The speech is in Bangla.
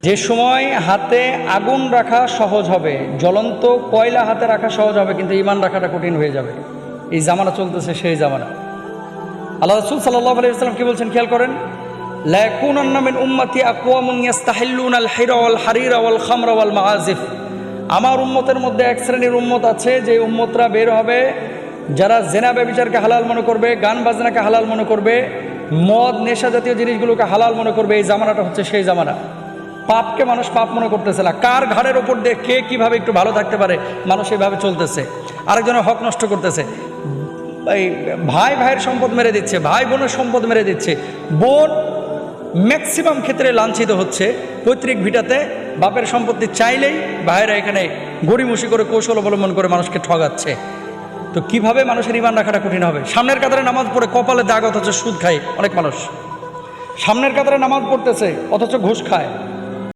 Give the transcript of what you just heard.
যে সময় হাতে আগুন রাখা সহজ হবে, জ্বলন্ত কয়লা হাতে রাখা সহজ হবে, কিন্তু ঈমান রাখাটা কঠিন হয়ে যাবে। এই জামানা চলতেছে সেই জামানা। আল্লাহ রাসূল সাল্লাল্লাহু আলাইহি ওয়াসাল্লাম কি বলছেন খেয়াল করেন, লা ইয়াকুনান্না মিন উম্মতি আকওয়ামুন ইস্তাহিল্লুনা আল হিরা ওয়াল হারিরা ওয়াল খামরা ওয়াল মাআজিফ। আমার উম্মতের মধ্যে এক শ্রেণীর উম্মত আছে যে উম্মতরা বের হবে যারা জেনা ব্যভিচারকে হালাল মনে করবে, গান বাজনাকে হালাল মনে করবে, মদ নেশা জাতীয় জিনিসগুলোকে হালাল মনে করবে। এই জামানাটা হচ্ছে সেই জামানা। পাপকে মানুষ পাপ মনে করতেছে না, কার ঘাড়ের ওপর দিয়ে কে কীভাবে একটু ভালো থাকতে পারে মানুষ এইভাবে চলতেছে, আরেকজনের হক নষ্ট করতেছে। এই ভাই ভাইয়ের সম্পদ মেরে দিচ্ছে, ভাই বোনের সম্পদ মেরে দিচ্ছে, বোন ম্যাক্সিমাম ক্ষেত্রে লাঞ্ছিত হচ্ছে। পৈতৃক ভিটাতে বাপের সম্পত্তি চাইলেই ভাইয়েরা এখানে গড়িমসি করে কৌশল অবলম্বন করে মানুষকে ঠগাচ্ছে। তো কিভাবে মানুষের ঈমান রাখাটা কঠিন হবে? সামনের কাতারে নামাজ পড়ে কপালে দাগ অথচ সুদ খায় অনেক মানুষ, সামনের কাতারে নামাজ পড়তেছে অথচ ঘুষ খায়।